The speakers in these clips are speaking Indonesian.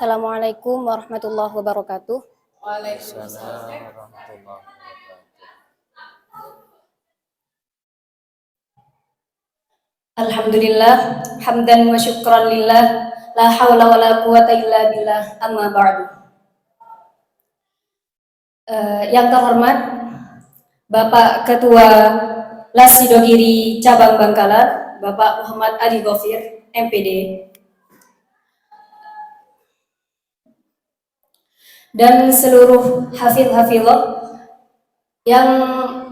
Assalamualaikum warahmatullahi wabarakatuh. Waalaikumsalam warahmatullahi wabarakatuh. Alhamdulillah, hamdan wa syukran lillah, la hawla wa la quwata illa billah, amma ba'du. Yang terhormat Bapak Ketua LAS Sidogiri Cabang Bangkalan, Bapak Muhammad Ali Ghafir, MPD, dan seluruh hafidh-hafidhah yang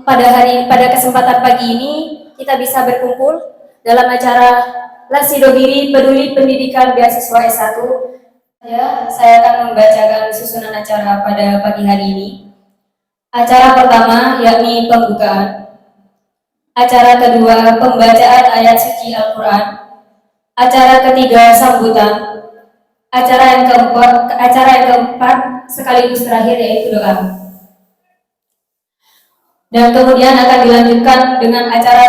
pada kesempatan pagi ini kita bisa berkumpul dalam acara LAS Sidogiri Peduli Pendidikan Beasiswa S1. Ya, saya akan membacakan susunan acara pada pagi hari ini. Acara pertama yakni pembukaan. Acara kedua pembacaan ayat suci Al-Quran. Acara ketiga sambutan. Acara yang keempat sekaligus terakhir yaitu doa. Dan kemudian akan dilanjutkan dengan acara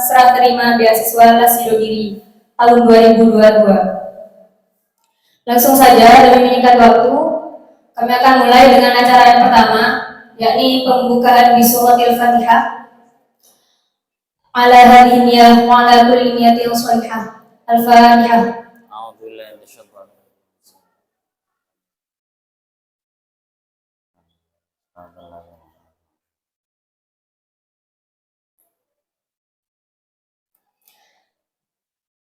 serah terima beasiswa LAS Sidogiri tahun 2022. Langsung saja demi menyingkat waktu, kami akan mulai dengan acara yang pertama, yakni pembukaan di suratil Fatihah. Ala hadhihi niyyah wa ala kulli niyatin shalihah. Al-Fatihah. A'udzubillahi minasyaitonir rajim.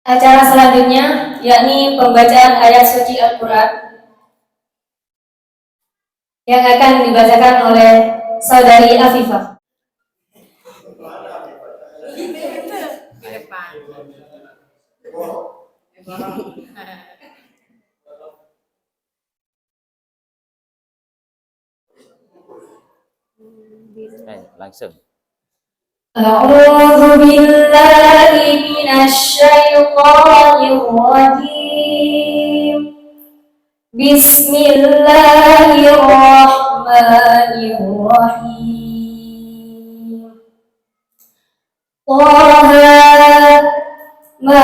Acara selanjutnya yakni pembacaan ayat suci Al-Quran yang akan dibacakan oleh Saudari Afifah. Langsung. A'udzu billahi minasy syaithanir rajim. Bismillahirrahmanirrahim. Taha ma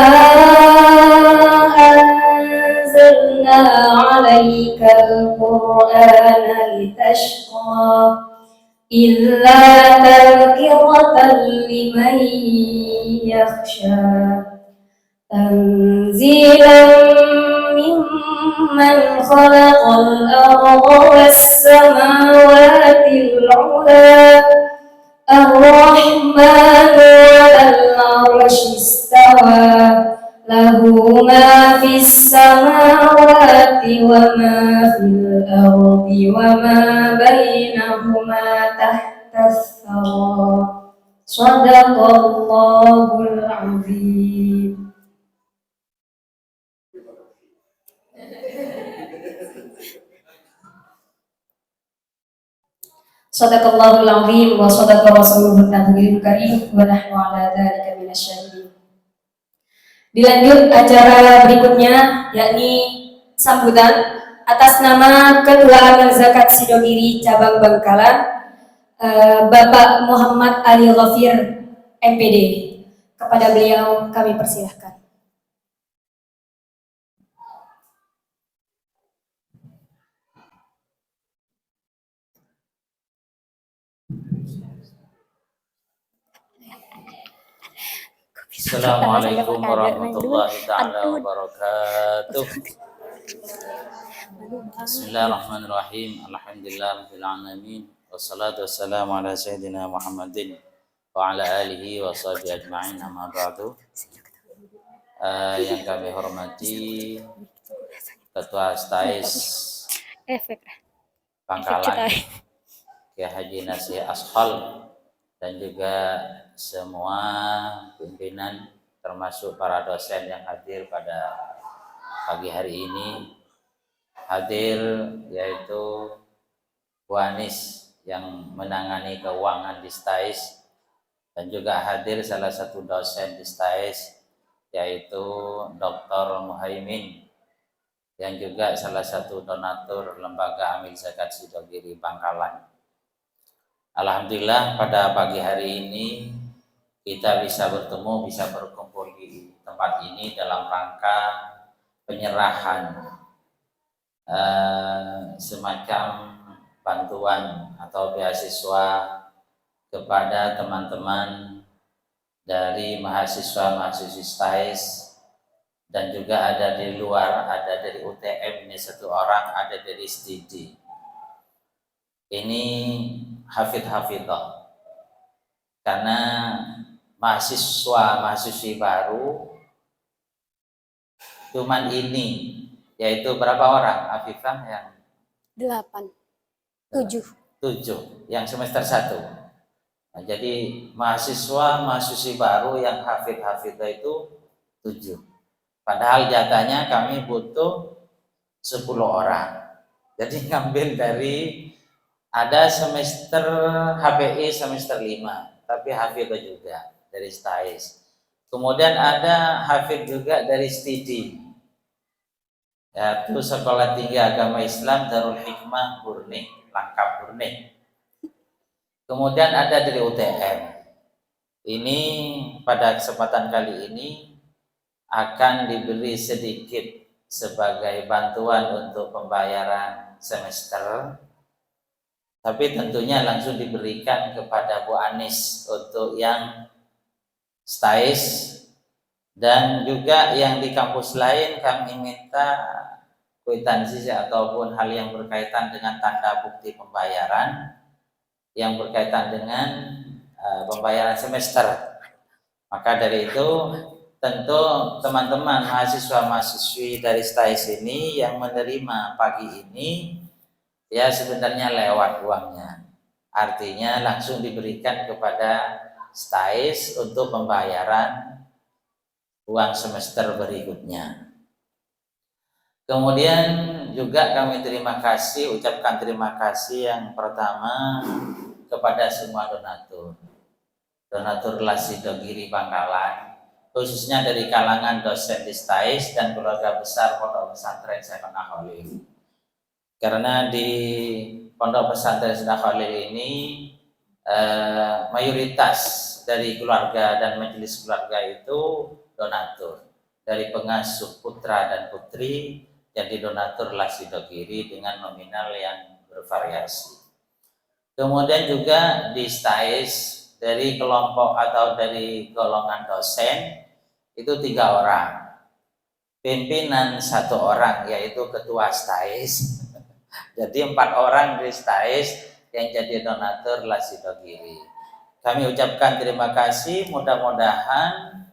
anzalna 'alaikal Qur'ana litashqa illa tadhkiratan liman yakhsha tanzilan mimman khalaqal arda was samawati al-'ula ar-rahmanu 'alal 'arsy istawa lahu ma fis samawati wa ma fil ardi wa ma bainahuma tahtas thara. Shadaqallahul azim. Shadaqallahul azim wa shadaqa rasuluhun nabiyil karim wa nahnu ala dzalika minasyahidin. Dilanjut acara berikutnya yakni sambutan atas nama Ketua Amal Zakat Sidogiri Cabang Bangkalan, Bapak Muhammad Ali Ghafir, MPD. Kepada beliau kami persilahkan. Assalamualaikum warahmatullahi ta'ala wabarakatuh. Bismillahirrahmanirrahim. Alhamdulillahirabbil alamin. Wassalatu wassalamu ala sayyidina Muhammadin wa ala alihi wa sahbihi ajma'in, amma ba'du. Yang kami hormati Ketua STAIS Bangkalan, Kiai Haji Nasih Ashal, dan juga semua pimpinan termasuk para dosen yang hadir pada pagi hari ini. Hadir yaitu Bu Anis yang menangani keuangan di STAIS, dan juga hadir salah satu dosen di STAIS yaitu Dr. Muhaimin yang juga salah satu donatur Lembaga Amil Zakat Sidogiri Bangkalan. Alhamdulillah pada pagi hari ini kita bisa bertemu, bisa berkumpul di tempat ini dalam rangka penyerahan semacam bantuan atau beasiswa kepada teman-teman dari mahasiswa-mahasiswi STAIS, dan juga ada di luar, ada dari UTM ini 1 orang, ada dari STIDI. Ini hafidh-hafidhah, karena mahasiswi baru cuman ini, yaitu berapa orang Afifah yang 8, 7 yang semester 1. Nah, jadi mahasiswi baru yang hafidh-hafidhah itu 7. Padahal jatahnya kami butuh 10 orang. Jadi ngambil dari, ada semester HPI semester 5, tapi hafidhah juga dari STAIS. Kemudian ada hafidh juga dari STIDI, yaitu Sekolah Tinggi Agama Islam Darul Hikmah Burni, Langkap Burni. Kemudian ada dari UTM. Ini pada kesempatan kali ini akan diberi sedikit sebagai bantuan untuk pembayaran semester, tapi tentunya langsung diberikan kepada Bu Anis untuk yang STAIS, dan juga yang di kampus lain kami minta kwitansi ataupun hal yang berkaitan dengan tanda bukti pembayaran yang berkaitan dengan pembayaran semester. Maka dari itu tentu teman-teman mahasiswa-mahasiswi dari STAIS ini yang menerima pagi ini ya sebenarnya lewat uangnya, artinya langsung diberikan kepada STAIS untuk pembayaran uang semester berikutnya. Kemudian juga kami ucapkan terima kasih yang pertama kepada semua donatur Lasidogiri Bangkalan, khususnya dari kalangan dosen di STAIS dan keluarga besar Pondok Pesantren Syekhona Khalil. Karena di Pondok Pesantren Syekhona Khalil ini mayoritas dari keluarga dan majelis keluarga itu donatur, dari pengasuh putra dan putri jadi donatur Lasidogiri dengan nominal yang bervariasi. Kemudian juga di STAIS dari kelompok atau dari golongan dosen itu 3 orang, pimpinan 1 orang yaitu ketua STAIS. Jadi 4 orang di STAIS yang jadi donatur Lasidogiri. Kami ucapkan terima kasih, mudah-mudahan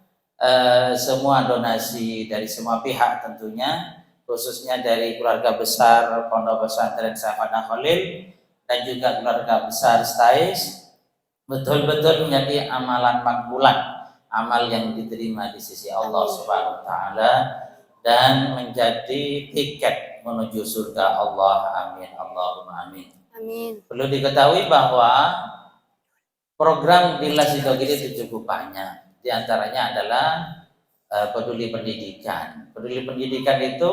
semua donasi dari semua pihak tentunya, khususnya dari keluarga besar Pondok Pesantren Syekhona Khalil dan juga keluarga besar STAIS betul-betul menjadi amalan makbulan, amal yang diterima di sisi Allah Subhanahu wa taala dan menjadi tiket menuju surga Allah. Amin, Allahumma amin. Amin. Perlu diketahui bahwa program di Lasidogiri itu cukup banyak. Di antaranya adalah peduli pendidikan. Peduli pendidikan itu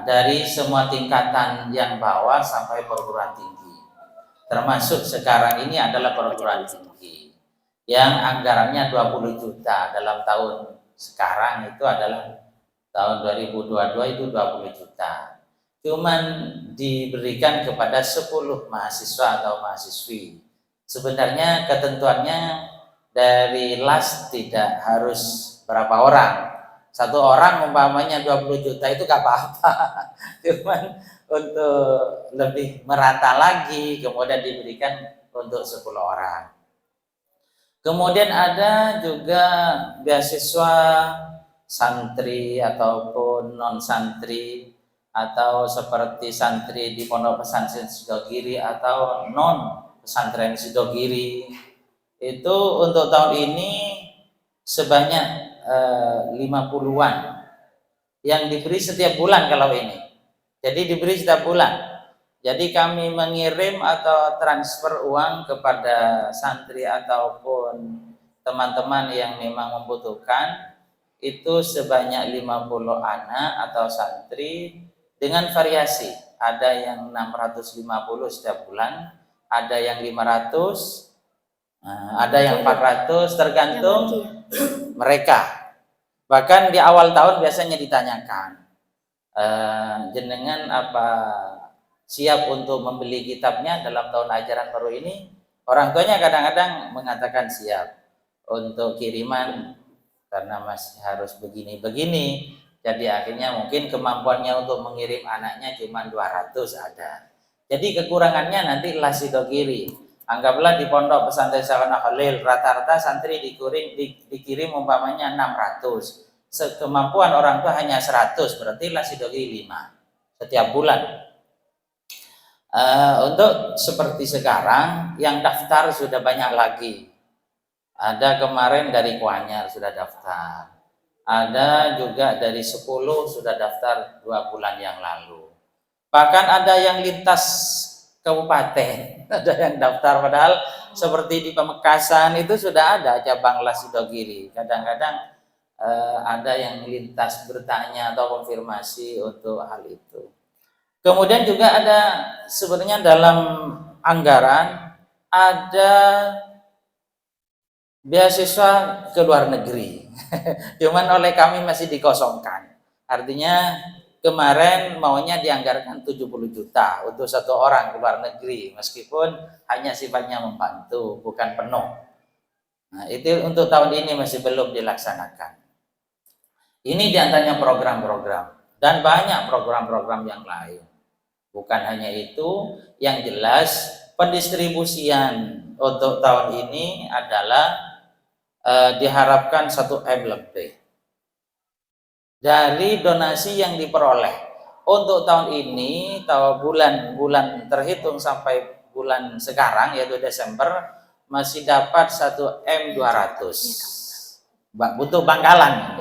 dari semua tingkatan yang bawah sampai perguruan tinggi. Termasuk sekarang ini adalah perguruan tinggi yang anggarannya 20 juta dalam tahun sekarang, itu adalah tahun 2022 itu 20 juta. Cuman diberikan kepada 10 mahasiswa atau mahasiswi. Sebenarnya ketentuannya dari LAS tidak harus berapa orang. 1 orang umpamanya 20 juta itu gak apa-apa. Cuman untuk lebih merata lagi kemudian diberikan untuk 10 orang. Kemudian ada juga beasiswa santri ataupun non santri, atau seperti santri di Pondok Pesantren Sidogiri atau non pesantren Sidogiri. Itu untuk tahun ini sebanyak 50-an yang diberi setiap bulan kalau ini. Jadi diberi setiap bulan. Jadi kami mengirim atau transfer uang kepada santri ataupun teman-teman yang memang membutuhkan itu sebanyak 50 anak atau santri dengan variasi. Ada yang 650 setiap bulan, ada yang 500, ada yang 400, tergantung mereka. Bahkan di awal tahun biasanya ditanyakan, jenengan apa siap untuk membeli kitabnya dalam tahun ajaran baru ini? Orang tuanya kadang-kadang mengatakan siap untuk kiriman karena masih harus begini-begini. Jadi akhirnya mungkin kemampuannya untuk mengirim anaknya cuma 200 ada. Jadi kekurangannya nanti lasidogiri. Anggaplah di pondok pesantren Sawana Khalil rata-rata santri dikirim umpamanya 600. Kemampuan orang tua hanya 100, berarti lasidogiri 5 setiap bulan. Untuk seperti sekarang yang daftar sudah banyak lagi. Ada kemarin dari Kuanyar sudah daftar. Ada juga dari 10 sudah daftar 2 bulan yang lalu. Bahkan ada yang lintas kabupaten, ada yang daftar, padahal seperti di Pamekasan itu sudah ada cabang lasidogiri. Kadang-kadang ada yang lintas bertanya atau konfirmasi untuk hal itu. Kemudian juga ada sebenarnya dalam anggaran ada beasiswa ke luar negeri. Cuman oleh kami masih dikosongkan. Artinya kemarin maunya dianggarkan 70 juta untuk 1 orang ke luar negeri, meskipun hanya sifatnya membantu, bukan penuh. Nah, itu untuk tahun ini masih belum dilaksanakan. Ini diantaranya program-program dan banyak program-program yang lain. Bukan hanya itu, yang jelas pendistribusian untuk tahun ini adalah diharapkan 1 M lebih dari donasi yang diperoleh. Untuk tahun ini, bulan terhitung sampai bulan sekarang yaitu Desember, masih dapat 1 M 200 butuh bangkalan.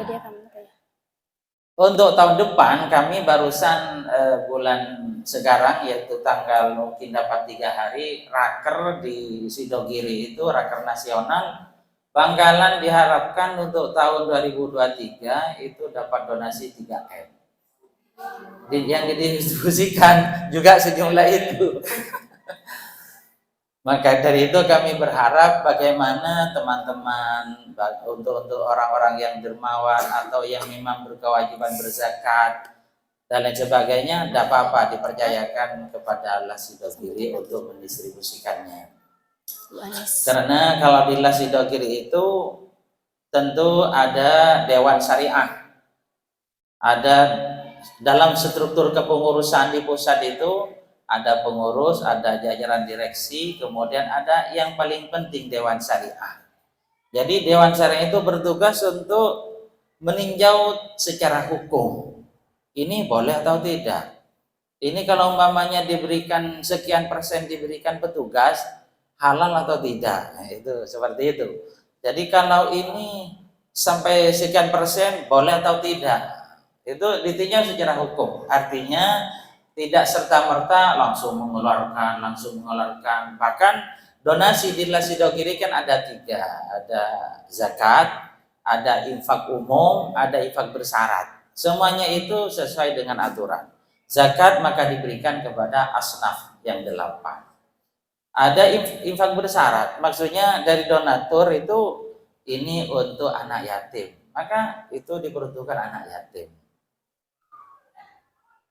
Untuk tahun depan kami barusan bulan sekarang yaitu tanggal mungkin dapat 3 hari raker di Sidogiri itu raker nasional. Bangkalan diharapkan untuk tahun 2023 itu dapat donasi 3 M. Yang didistribusikan juga sejumlah itu. Maka dari itu kami berharap bagaimana teman-teman untuk orang-orang yang dermawan atau yang memang berkewajiban berzakat dan lain sebagainya, tidak apa-apa dipercayakan kepada Lasidogiri untuk mendistribusikannya. Karena kalau di Lasidogiri itu tentu ada Dewan Syariah, ada dalam struktur kepengurusan di pusat itu ada pengurus, ada jajaran direksi, kemudian ada yang paling penting Dewan Syariah. Jadi Dewan Syariah itu bertugas untuk meninjau secara hukum. Ini boleh atau tidak? Ini kalau umpamanya diberikan sekian persen diberikan petugas, halal atau tidak? Nah, itu seperti itu. Jadi kalau ini sampai sekian persen boleh atau tidak? Itu ditinjau secara hukum. Artinya tidak serta-merta langsung mengeluarkan. Bahkan donasi di Lasidogiri kan ada 3, ada zakat, ada infak umum, ada infak bersyarat. Semuanya itu sesuai dengan aturan. Zakat maka diberikan kepada asnaf yang 8. Ada infak bersyarat, maksudnya dari donatur itu ini untuk anak yatim, maka itu diperuntukkan anak yatim.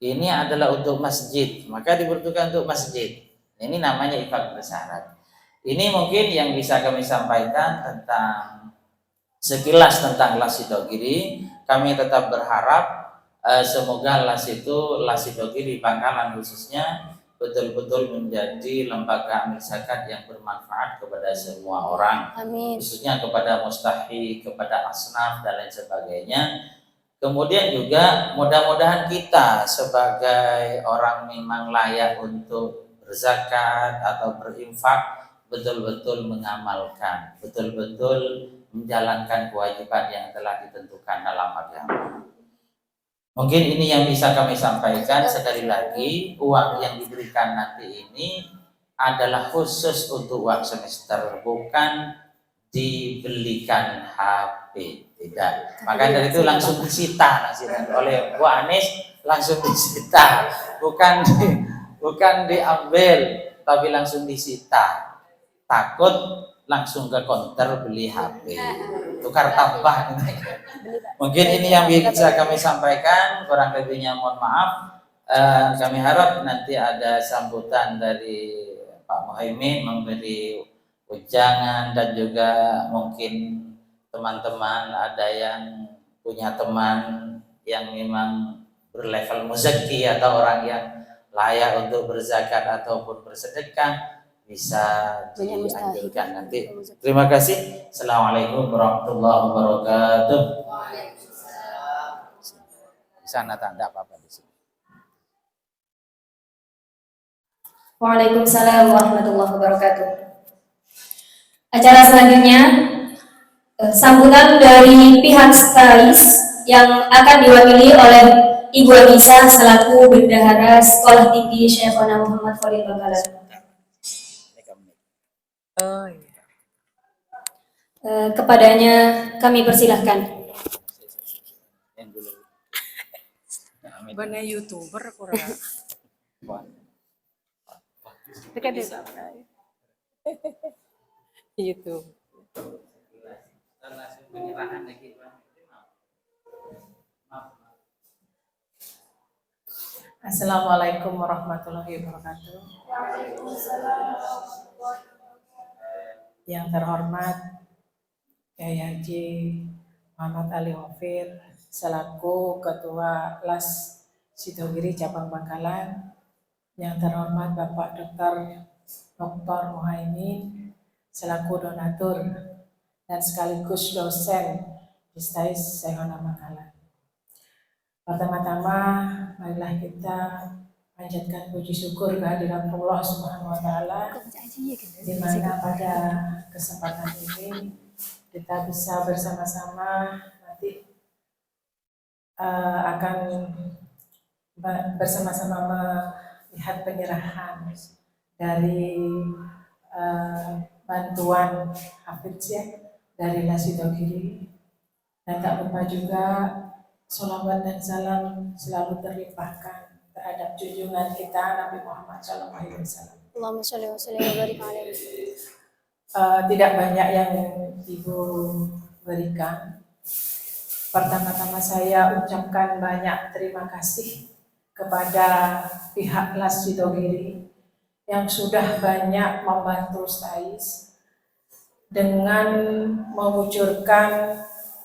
Ini adalah untuk masjid, maka diperuntukkan untuk masjid. Ini namanya infak bersyarat. Ini mungkin yang bisa kami sampaikan tentang sekilas tentang Lasidogiri. Kami tetap berharap semoga Lasidogiri Bangkalan khususnya betul-betul menjadi lembaga amil zakat yang bermanfaat kepada semua orang. Amin. Khususnya kepada mustahik, kepada asnaf dan lain sebagainya. Kemudian juga mudah-mudahan kita sebagai orang memang layak untuk berzakat atau berinfak betul-betul mengamalkan, betul-betul menjalankan kewajiban yang telah ditentukan dalam agama. Mungkin ini yang bisa kami sampaikan. Sekali lagi, uang yang diberikan nanti ini adalah khusus untuk uang semester, bukan dibelikan HP. Tidak. Maka dari itu langsung disita oleh Bu Anies, langsung disita, bukan diambil, tapi langsung disita. Takut langsung ke counter beli HP, tukar tambah. Mungkin ini yang bisa kami sampaikan, kurang lebihnya mohon maaf. Kami harap nanti ada sambutan dari Pak Muhaimin memberi ujangan, dan juga mungkin teman-teman ada yang punya teman yang memang berlevel muzaki atau orang yang layak untuk berzakat ataupun bersedekah, bisa dianjurkan nanti. Terima kasih. Assalamualaikum warahmatullahi wabarakatuh. Di sana tanda apa-apa di sini. Waalaikumsalam warahmatullahi wabarakatuh. Acara selanjutnya sambutan dari pihak STAIS yang akan diwakili oleh Ibu Anissa selaku Bendahara Sekolah Tinggi Syekhona Muhammad Khalil Bangkalan. Oh iya. Kepadanya kami persilahkan. Bana YouTuber kurang. Dekat deh. YouTube. Assalamualaikum warahmatullahi wabarakatuh. Yang terhormat Kyai Haji Muhammad Ali Hafir selaku Ketua LAS Sidogiri Cabang Bangkalan, yang terhormat Bapak Dr. Muhaimin selaku donatur dan sekaligus dosen di STAIS Syekhona Bangkalan. Pertama-tama marilah kita panjatkan puji syukur kehadirat Allah Subhanahu wa taala, di mana pada kesempatan ini kita bisa bersama-sama nanti akan bersama-sama melihat penyerahan dari bantuan Hafiz ya dari Lasidogiri, dan tak lupa juga sholawat dan salam selalu terlimpahkan terhadap junjungan kita Nabi Muhammad SAW. Allahumma sholli wa sallim wa barik alaihi. Tidak banyak yang Ibu berikan. Pertama-tama saya ucapkan banyak terima kasih kepada pihak LAS Sidogiri yang sudah banyak membantu STAIS dengan mewujudkan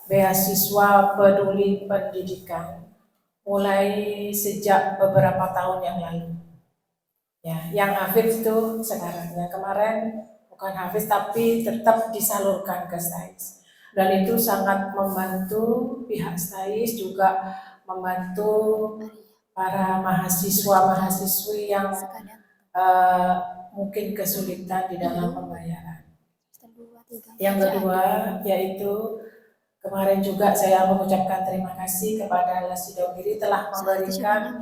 beasiswa peduli pendidikan mulai sejak beberapa tahun yang lalu. Ya, yang Hafiz itu sekarang, yang kemarin bukan Hafiz tapi tetap disalurkan ke STAIS. Dan itu sangat membantu pihak STAIS, juga membantu para mahasiswa-mahasiswi yang mungkin kesulitan di dalam pembayaran. Yang kedua yaitu kemarin juga saya mengucapkan terima kasih kepada LAS Sidogiri telah memberikan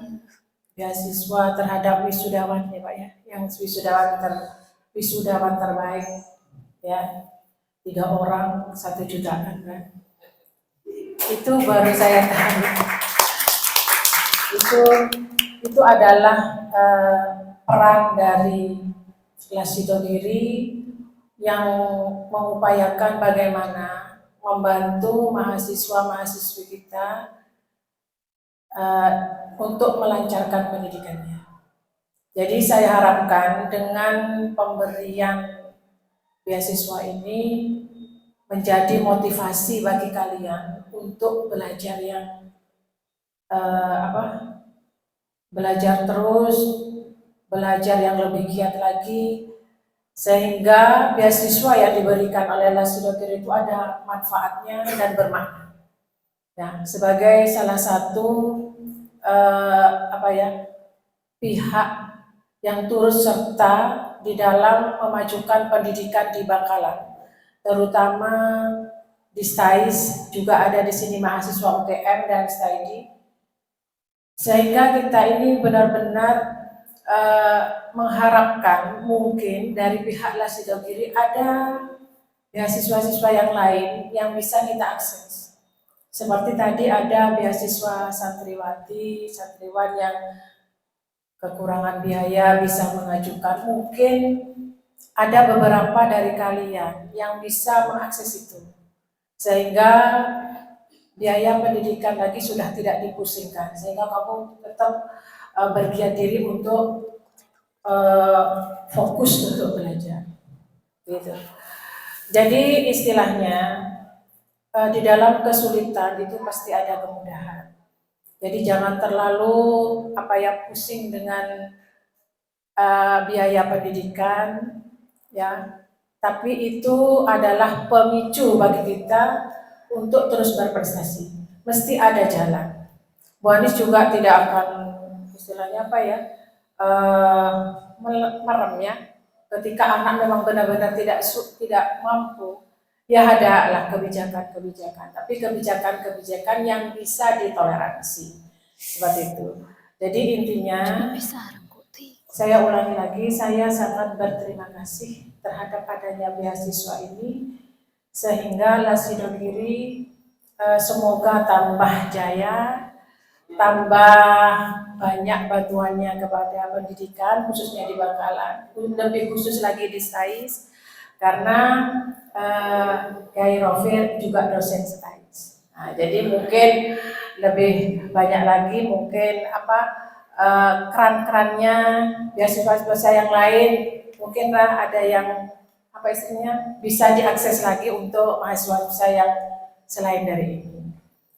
beasiswa terhadap wisudawan ya Pak ya, yang wisudawan terbaik ya, 3 orang 1 jutaan kan. Itu baru saya tahu. Itu adalah peran dari LAS Sidogiri yang mengupayakan bagaimana membantu mahasiswa-mahasiswi kita untuk melancarkan pendidikannya. Jadi saya harapkan dengan pemberian beasiswa ini menjadi motivasi bagi kalian untuk belajar yang belajar terus, belajar yang lebih giat lagi, sehingga beasiswa yang diberikan oleh LAS Sidogiri itu ada manfaatnya dan bermakna. Ya, sebagai salah satu pihak yang turut serta di dalam memajukan pendidikan di Bangkalan, terutama di STAIS juga ada di sini mahasiswa UTM dan STAIDI, sehingga kita ini benar-benar mengharapkan mungkin dari pihak LAS Sidogiri ada beasiswa-siswa yang lain yang bisa kita akses. Seperti tadi ada beasiswa santriwan yang kekurangan biaya bisa mengajukan, mungkin ada beberapa dari kalian yang bisa mengakses itu, sehingga biaya pendidikan lagi sudah tidak dipusingkan, sehingga kamu tetap bergiat diri untuk fokus untuk belajar. Gitu. Jadi istilahnya di dalam kesulitan itu pasti ada kemudahan. Jadi jangan terlalu pusing dengan biaya pendidikan, ya. Tapi itu adalah pemicu bagi kita untuk terus berprestasi. Mesti ada jalan. Bu Anies juga tidak akan istilahnya merem ya. Ketika anak memang benar-benar tidak mampu, ya adalah kebijakan-kebijakan. Tapi kebijakan-kebijakan yang bisa ditoleransi. Seperti itu. Jadi intinya, saya ulangi lagi, saya sangat berterima kasih terhadap adanya beasiswa ini, sehingga Lasidogiri semoga tambah jaya, tambah banyak bantuannya kepada pendidikan, khususnya di Bangkalan, lebih khusus lagi di STAIS, karena Kiai Rofir juga dosen STAIS. Nah, jadi mungkin lebih banyak lagi keran-kerannya, beasiswa yang lain, mungkinlah ada yang bisa diakses lagi untuk mahasiswa yang selain dari ini.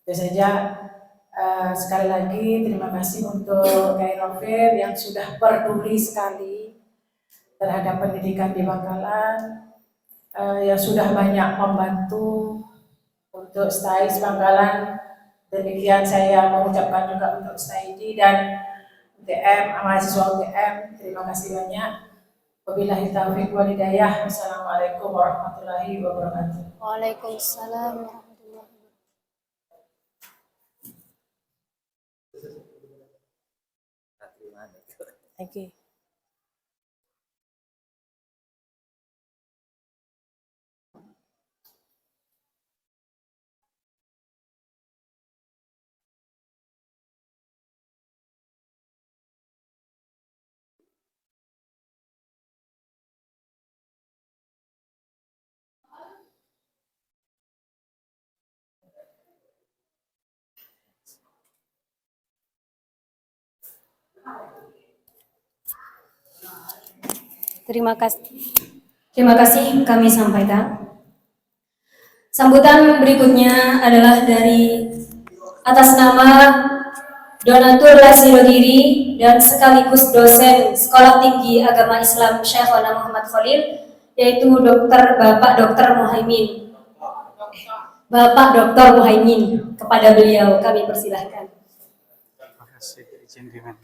Itu saja. Sekali lagi terima kasih untuk Kiai Rofir yang sudah peduli sekali terhadap pendidikan di Bangkalan, yang sudah banyak membantu untuk STAIS Bangkalan. Demikian saya mengucapkan juga untuk STAIDI dan UTM, mahasiswa UTM, terima kasih banyak. Wabillahi taufiq wal hidayah. Wassalamualaikum warahmatullahi wabarakatuh. Waalaikumsalam warahmatullahi wabarakatuh. Thank you. Terima kasih kami sampaikan. Sambutan berikutnya adalah dari atas nama Donatur Lasidogiri dan sekaligus dosen Sekolah Tinggi Agama Islam Syekhona Muhammad Khalil, yaitu Bapak Dr. Muhaimin. Bapak Dr. Muhaimin, kepada beliau kami persilahkan. Terima kasih, izin dimen.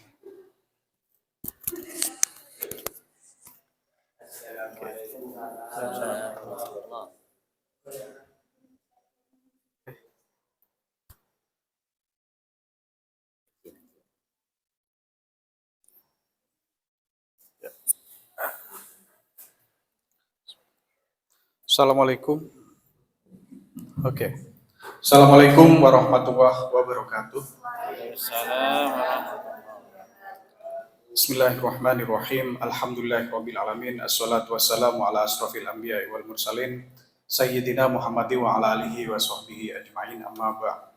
Assalamualaikum. Oke. Assalamualaikum warahmatullahi wabarakatuh. Bismillahirrahmanirrahim. Alhamdulillahirabbil alamin. Assalatu wassalamu ala asrofil anbiya'i wal mursalin Sayyidina Muhammadin wa ala alihi wa sahbihi ajma'in, amma ba'd.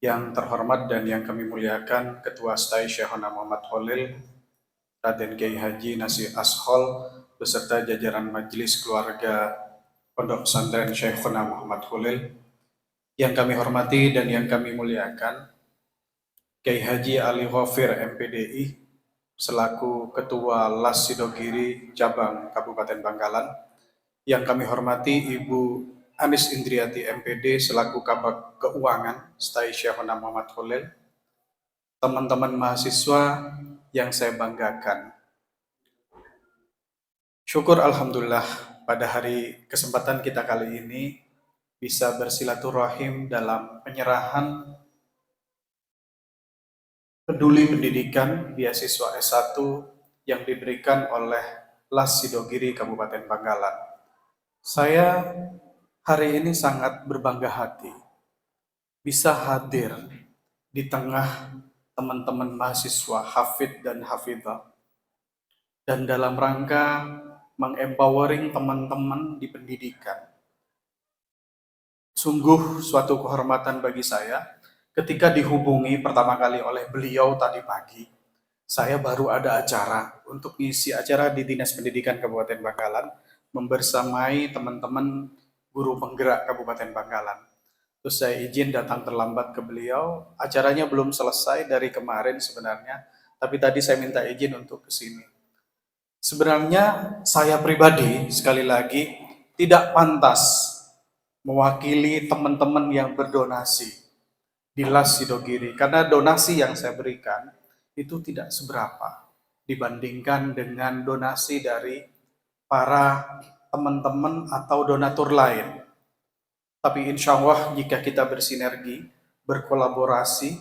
Yang terhormat dan yang kami muliakan Ketua STAIS Syekhona Muhammad Khalil, Raden Kiai Haji Nasir Ashol, beserta jajaran majelis keluarga Pondok Pesantren Syekhona Muhammad Khalil, yang kami hormati dan yang kami muliakan Kiai Haji Ali Ghafir MPDI selaku Ketua Lasidogiri Cabang Kabupaten Bangkalan, yang kami hormati Ibu Anis Indriati MPD selaku Kabag Keuangan STAIS Syekhona Muhammad Khalil, teman-teman mahasiswa yang saya banggakan. Syukur alhamdulillah pada hari kesempatan kita kali ini bisa bersilaturahim dalam penyerahan peduli pendidikan beasiswa S1 yang diberikan oleh Lasidogiri Kabupaten Bangkalan. Saya hari ini sangat berbangga hati bisa hadir di tengah teman-teman mahasiswa hafid dan hafidhah, dan dalam rangka mengempowering teman-teman di pendidikan. Sungguh suatu kehormatan bagi saya ketika dihubungi pertama kali oleh beliau tadi pagi. Saya baru ada acara untuk ngisi acara di Dinas Pendidikan Kabupaten Bangkalan, membersamai teman-teman guru penggerak Kabupaten Bangkalan. Terus saya izin datang terlambat ke beliau, acaranya belum selesai dari kemarin sebenarnya, tapi tadi saya minta izin untuk ke sini. Sebenarnya saya pribadi, sekali lagi, tidak pantas mewakili teman-teman yang berdonasi di LAS Sidogiri, karena donasi yang saya berikan itu tidak seberapa dibandingkan dengan donasi dari para teman-teman atau donatur lain. Tapi insya Allah jika kita bersinergi, berkolaborasi,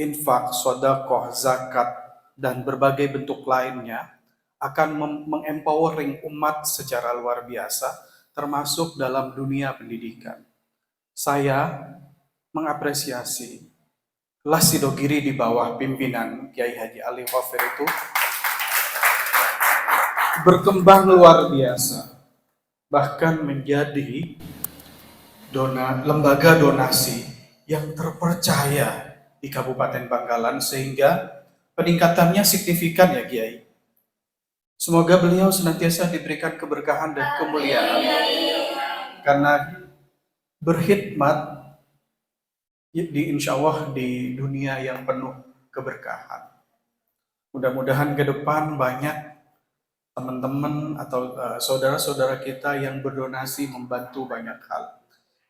infak, sodakoh, zakat, dan berbagai bentuk lainnya, akan mengempowering umat secara luar biasa, termasuk dalam dunia pendidikan. Saya mengapresiasi LAS Sidogiri di bawah pimpinan Kiai Haji Ali Wafir itu berkembang luar biasa, bahkan menjadi lembaga donasi yang terpercaya di Kabupaten Bangkalan, sehingga peningkatannya signifikan ya Kiai. Semoga beliau senantiasa diberikan keberkahan dan kemuliaan karena berkhidmat di insya Allah di dunia yang penuh keberkahan. Mudah-mudahan ke depan banyak teman-teman atau saudara-saudara kita yang berdonasi membantu banyak hal.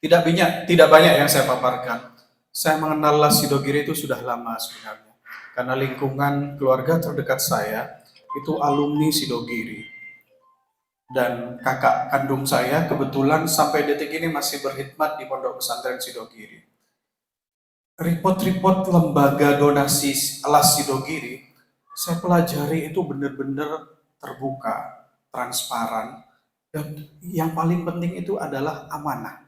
Tidak banyak yang saya paparkan. Saya mengenal LAS Sidogiri itu sudah lama sebenarnya, karena lingkungan keluarga terdekat saya itu alumni Sidogiri, dan kakak kandung saya kebetulan sampai detik ini masih berkhidmat di Pondok Pesantren Sidogiri. Report-report lembaga donasi LAS Sidogiri saya pelajari itu benar-benar terbuka, transparan, dan yang paling penting itu adalah amanah.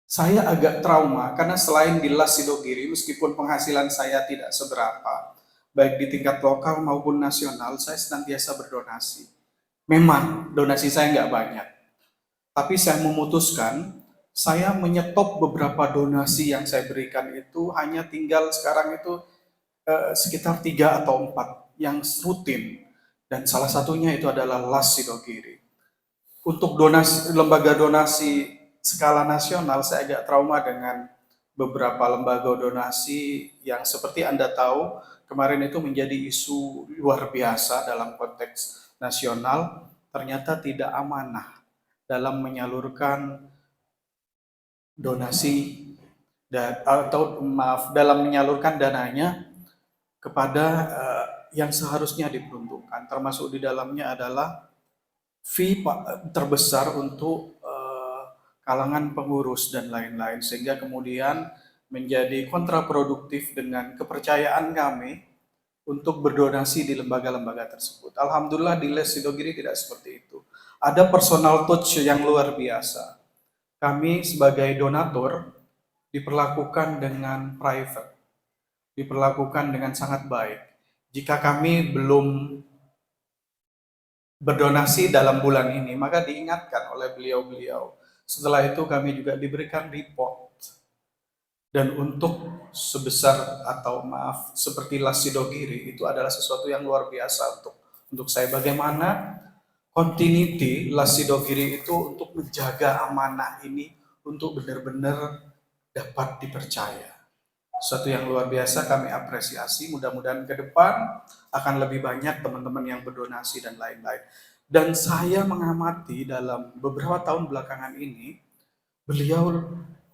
Saya agak trauma karena selain di LAS Sidogiri, meskipun penghasilan saya tidak seberapa, baik di tingkat lokal maupun nasional, saya senantiasa berdonasi. Memang donasi saya nggak banyak, tapi saya memutuskan, saya menyetop beberapa donasi yang saya berikan itu hanya tinggal sekarang itu sekitar 3 atau 4 yang rutin, dan salah satunya itu adalah LAS Sidogiri. Untuk lembaga donasi skala nasional, saya agak trauma dengan beberapa lembaga donasi yang seperti Anda tahu, kemarin itu menjadi isu luar biasa dalam konteks nasional, ternyata tidak amanah dalam menyalurkan donasi dalam menyalurkan dananya kepada yang seharusnya diperuntukkan, termasuk di dalamnya adalah fee terbesar untuk kalangan pengurus dan lain-lain, sehingga kemudian menjadi kontraproduktif dengan kepercayaan kami untuk berdonasi di lembaga-lembaga tersebut. Alhamdulillah di LAS Sidogiri tidak seperti itu. Ada personal touch yang luar biasa. Kami sebagai donatur diperlakukan dengan private, diperlakukan dengan sangat baik. Jika kami belum berdonasi dalam bulan ini, maka diingatkan oleh beliau-beliau. Setelah itu kami juga diberikan report. Dan untuk sebesar atau seperti LAS Sidogiri itu adalah sesuatu yang luar biasa untuk saya. Bagaimana continuity LAS Sidogiri itu untuk menjaga amanah ini untuk benar-benar dapat dipercaya. Sesuatu yang luar biasa, kami apresiasi. Mudah-mudahan ke depan akan lebih banyak teman-teman yang berdonasi dan lain-lain. Dan saya mengamati dalam beberapa tahun belakangan ini, beliau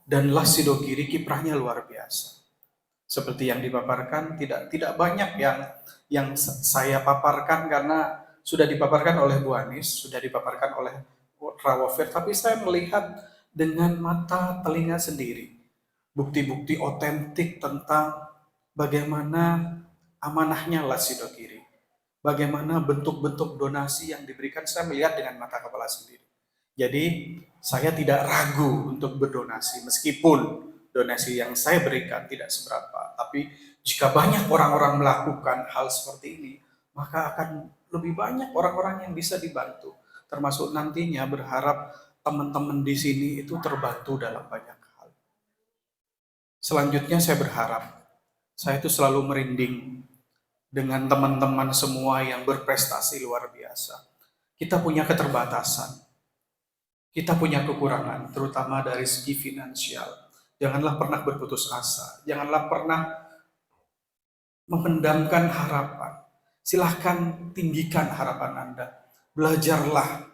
dan LAS Sidogiri kiprahnya luar biasa. Seperti yang dipaparkan, tidak banyak yang saya paparkan karena sudah dipaparkan oleh Bu Anis, sudah dipaparkan oleh Rawafir, tapi saya melihat dengan mata telinga sendiri bukti-bukti otentik tentang bagaimana amanahnya LAS Sidogiri, bagaimana bentuk-bentuk donasi yang diberikan, saya melihat dengan mata kepala sendiri. Jadi saya tidak ragu untuk berdonasi, meskipun donasi yang saya berikan tidak seberapa. Tapi jika banyak orang-orang melakukan hal seperti ini, maka akan lebih banyak orang-orang yang bisa dibantu. Termasuk nantinya berharap teman-teman di sini itu terbantu dalam banyak hal. Selanjutnya saya berharap, saya itu selalu merinding dengan teman-teman semua yang berprestasi luar biasa. Kita punya keterbatasan, kita punya kekurangan, terutama dari segi finansial. Janganlah pernah berputus asa, janganlah pernah memendamkan harapan. Silahkan tinggikan harapan Anda. Belajarlah.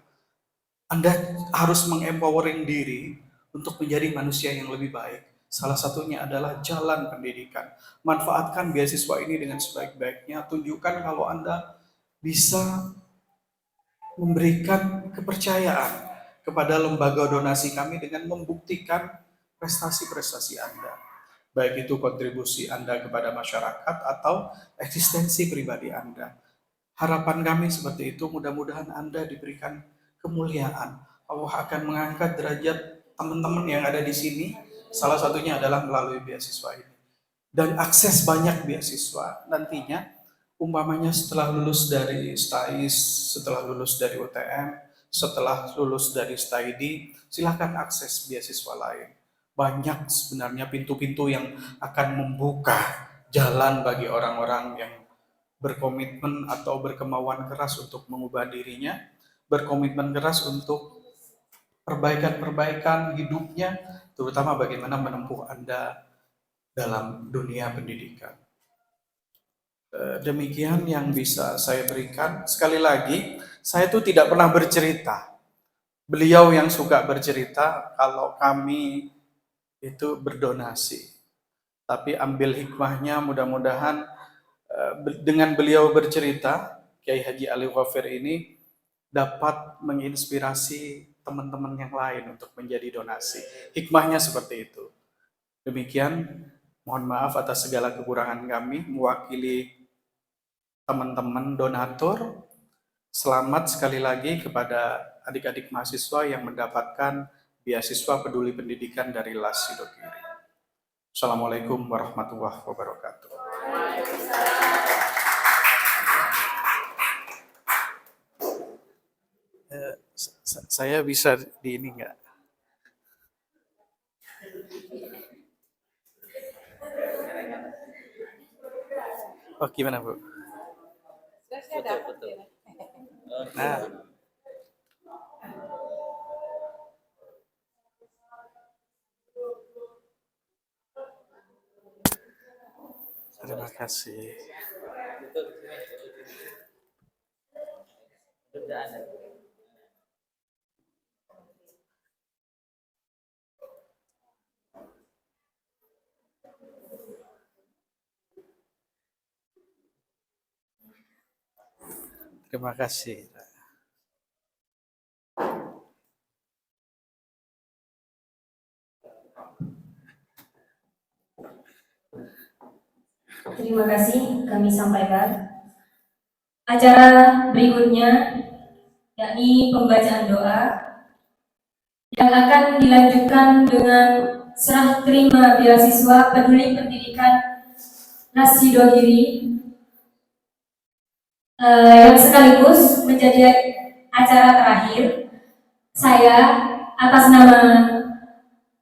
Anda harus mengempowering diri untuk menjadi manusia yang lebih baik. Salah satunya adalah jalan pendidikan. Manfaatkan beasiswa ini dengan sebaik-baiknya. Tunjukkan kalau Anda bisa memberikan kepercayaan kepada lembaga donasi kami dengan membuktikan prestasi-prestasi Anda. Baik itu kontribusi Anda kepada masyarakat atau eksistensi pribadi Anda. Harapan kami seperti itu, mudah-mudahan Anda diberikan kemuliaan. Allah akan mengangkat derajat teman-teman yang ada di sini, salah satunya adalah melalui beasiswa ini. Dan akses banyak beasiswa. Nantinya, umpamanya setelah lulus dari STAIS, setelah lulus dari UTM, setelah lulus dari STAIDI, silahkan akses beasiswa lain. Banyak sebenarnya pintu-pintu yang akan membuka jalan bagi orang-orang yang berkomitmen atau berkemauan keras untuk mengubah dirinya, berkomitmen keras untuk perbaikan-perbaikan hidupnya, terutama bagaimana menempuh Anda dalam dunia pendidikan. Demikian yang bisa saya berikan. Sekali lagi, saya itu tidak pernah bercerita. Beliau yang suka bercerita kalau kami itu berdonasi. Tapi ambil hikmahnya, mudah-mudahan dengan beliau bercerita, Kiai Haji Ali Ghafir ini dapat menginspirasi teman-teman yang lain untuk menjadi donasi. Hikmahnya seperti itu. Demikian, mohon maaf atas segala kekurangan kami, mewakili teman-teman donatur. Selamat sekali lagi kepada adik-adik mahasiswa yang mendapatkan beasiswa peduli pendidikan dari LAS Sidogiri. Assalamualaikum warahmatullahi wabarakatuh. Saya bisa di ini enggak? Oh, gimana, Bu? Nah, terima kasih. Terima kasih. Terima kasih kami sampaikan. Acara berikutnya yakni pembacaan doa yang akan dilanjutkan dengan serah terima beasiswa peduli pendidikan LAS Sidogiri yang sekaligus menjadi acara terakhir. Saya atas nama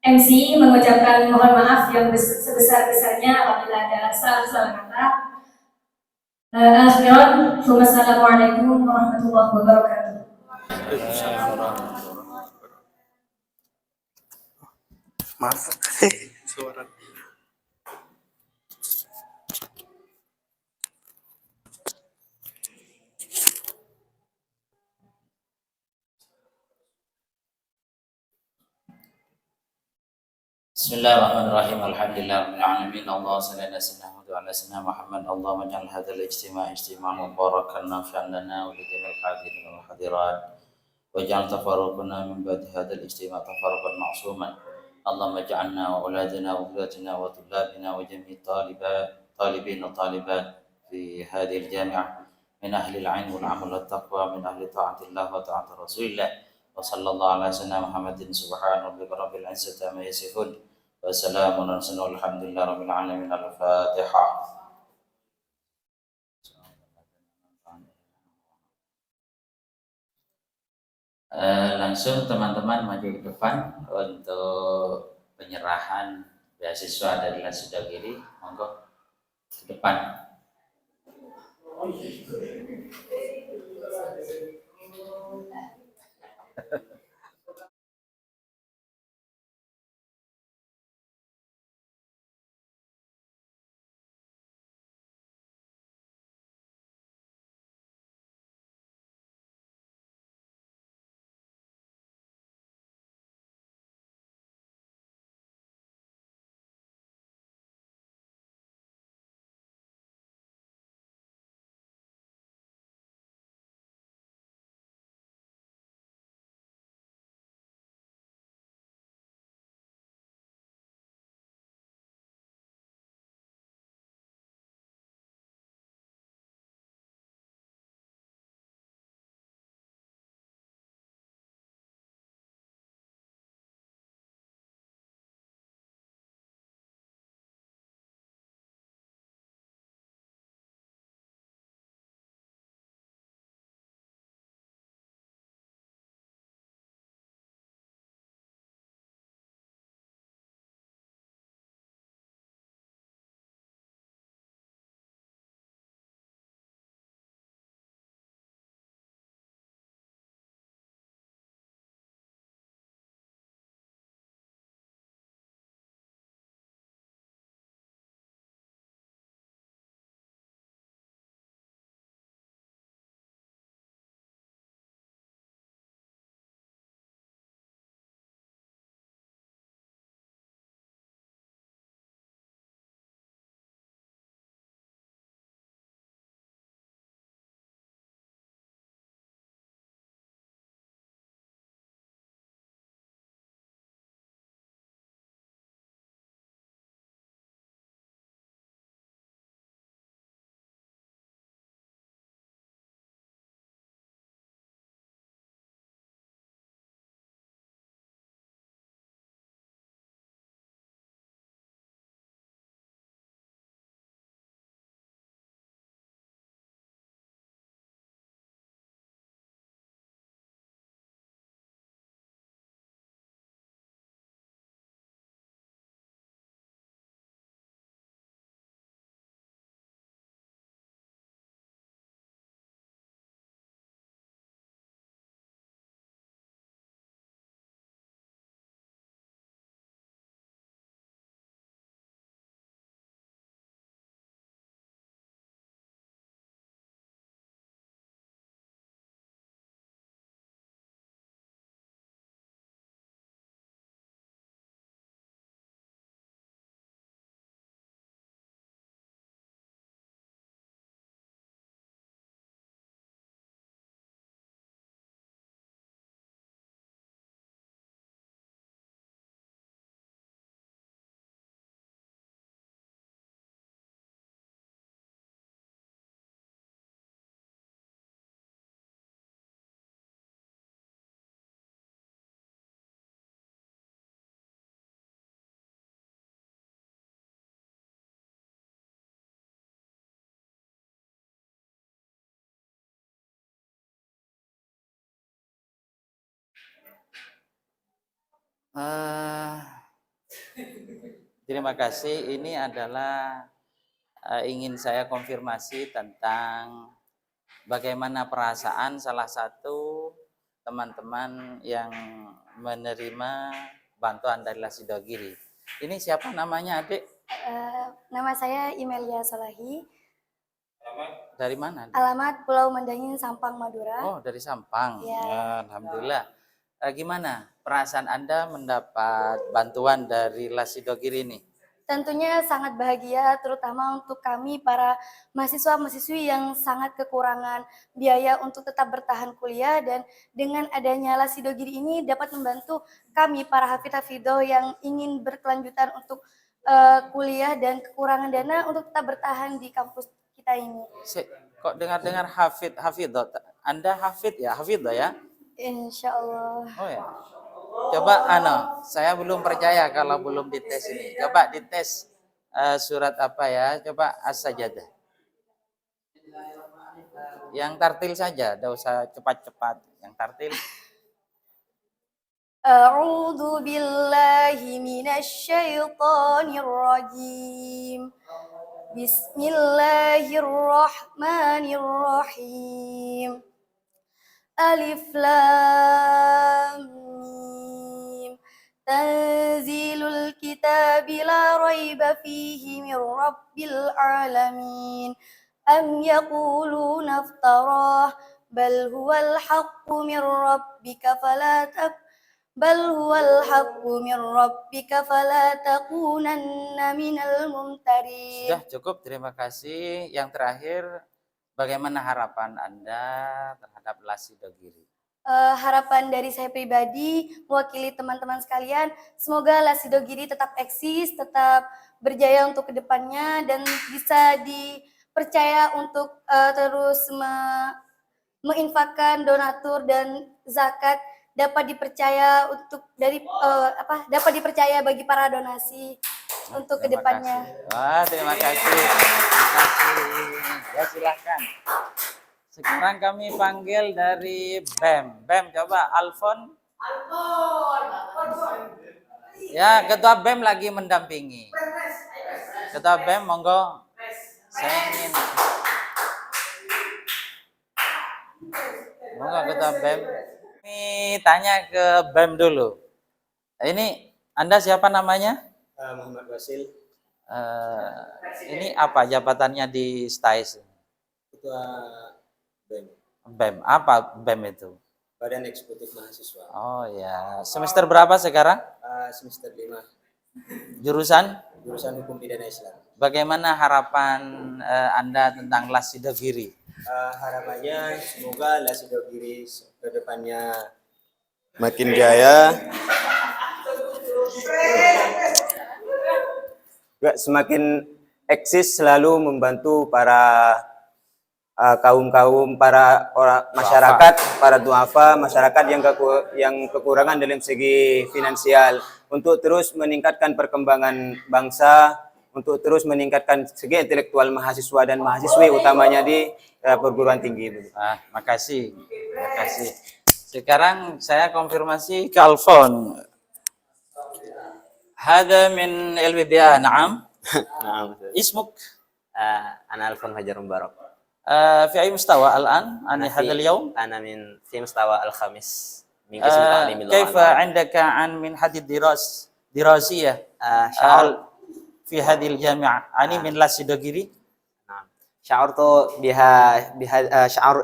MC mengucapkan mohon maaf yang sebesar-besarnya apabila ada salah-salah kata. Akhiran, wassalamualaikum warahmatullahi wabarakatuh. Maaf, suara. Bismillahirrahmanirrahim. Alhamdulillahirabbil alamin. Allahumma shalli ala sayyidina Muhammad. Allahumma ij'al hadzal ijtima' ijtima'an mubarakan nafi'an lana wa li jami'il hadirin wal hadirat. Waj'al tafarruqana min ba'di hadzal ijtima' tafarruqan ma'suman. Allahumma ij'alna wa auladana wa dhurriyyatina wa tullabina wa jami'i talibin wa talibat fi hadhihi al-jami'ah min ahli al-'ilm wal 'amal wat taqwa min ahli ta'atillah wa ta'ati rasulillah. Wa sallallahu ala sayyidina Muhammadin subhana rabbika rabbil izzati amma yasifun. Wassalamun alhamdulillah rabbil alamin. Al-Fatihah. Langsung teman-teman maju ke depan untuk penyerahan beasiswa dari Lasidogiri. Monggo ke depan. Eh, Terima kasih. Ini adalah ingin saya konfirmasi tentang bagaimana perasaan salah satu teman-teman yang menerima bantuan dari Lasidogiri. Ini siapa namanya, Adik? Nama saya Imelia Solahi. Dari mana? Alamat Pulau Mandangin, Sampang, Madura. Oh, dari Sampang. Ya. Alhamdulillah. Gimana perasaan Anda mendapat bantuan dari Lasidogiri ini? Tentunya sangat bahagia, terutama untuk kami para mahasiswa-mahasiswi yang sangat kekurangan biaya untuk tetap bertahan kuliah, dan dengan adanya Lasidogiri ini dapat membantu kami para hafidh-hafidhoh yang ingin berkelanjutan untuk kuliah dan kekurangan dana untuk tetap bertahan di kampus kita ini. Kok dengar-dengar hafidhoh? Anda hafidh ya? Hafidhoh ya? Insya Allah. Oh ya. Coba saya belum percaya kalau belum dites ini. Coba dites surat apa ya? Coba As-Sajdah. Yang tartil saja, enggak usah cepat-cepat. Yang tartil. أعوذ بالله من الشيطان الرجيم بسم الله الرحمن الرحيم ألف لام ميم تنزيل الكتاب لا ريب فيه من رب العالمين أم يقولون افتراه بل هو الحق من ربك فلا تكونن من الممترين. Sudah cukup, terima kasih. Yang terakhir, bagaimana harapan Anda terhadap Lasidogiri? Harapan dari saya pribadi, mewakili teman-teman sekalian, semoga Lasidogiri tetap eksis, tetap berjaya untuk kedepannya, dan bisa dipercaya untuk terus menginfakkan donatur dan zakat, dapat dipercaya dapat dipercaya bagi para donasi untuk Terima kedepannya. kasih. Wah, terima kasih. Terima kasih. Ya, silahkan. Sekarang kami panggil dari BEM. BEM, coba Alfon. Ya, Ketua BEM lagi mendampingi. Ketua BEM, monggo. Saya ingin. Monggo Ketua BEM. Ini tanya ke BEM dulu. Ini Anda siapa namanya? Muhammad Wasil, Ini apa jabatannya di STAIS? Ketua BEM, BEM, apa BEM itu? Badan Eksekutif Mahasiswa. Oh ya, semester berapa sekarang? Semester 5, Jurusan? jurusan Hukum Pidana Islam. Bagaimana harapan Anda tentang Lasidogiri? Harapannya semoga Lasidogiri ke depannya makin jaya, juga semakin eksis, selalu membantu para kaum-kaum, para orang masyarakat, para duafa, masyarakat yang kekurangan dalam segi finansial, untuk terus meningkatkan perkembangan bangsa, untuk terus meningkatkan segi intelektual mahasiswa dan mahasiswi, utamanya di perguruan tinggi. Makasih. Makasih. Sekarang saya konfirmasi ke Alfon. Hada min LBDA, na'am? Nah, Ismuk? أنا ألفون هجر مبارك. في أي مستوى الآن عن هذا اليوم؟ أنا في مستوى الخامس من قسم تعليم اللغة كيف العربية. عندك عن منحة دراسية في هذه الجامعة؟ يعني من لاسيدوغيري؟ نعم.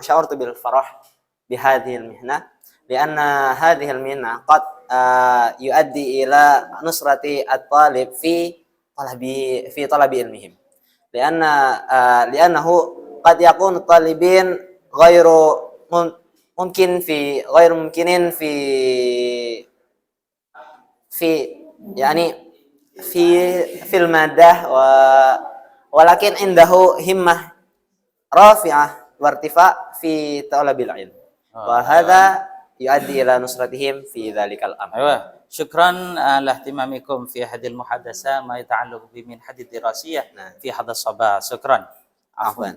شعرت بالفرح بهذه المهنة، لأن هذه المهنة قد يؤدي إلى نصرة الطالب في طلب علمهم، لأنه قد يكون الطالبين غير ممكنين في المادة، ولكن عنده همة رافعة وارتفاع في طلب العلم، وهذا يؤدي إلى نصرتهم في ذلك الأمر. أيوة. شكرا لاهتمامكم في هذه المحادثة ما يتعلق بمنحة الدراسية في هذا الصباح. شكرا. عفوا.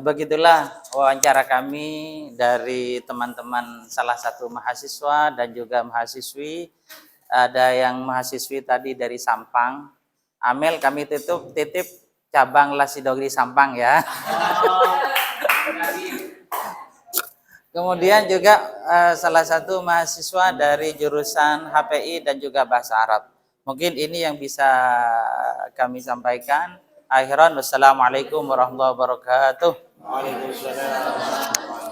Begitulah wawancara kami dari teman-teman salah satu mahasiswa dan juga mahasiswi. Ada yang mahasiswi tadi dari Sampang. Amel, kami titip cabang Lasidogiri Sampang ya. Kemudian juga salah satu mahasiswa dari jurusan HPI dan juga bahasa Arab. Mungkin ini yang bisa kami sampaikan. Akhiran, wassalamualaikum warahmatullahi wabarakatuh. Waalaikumsalam.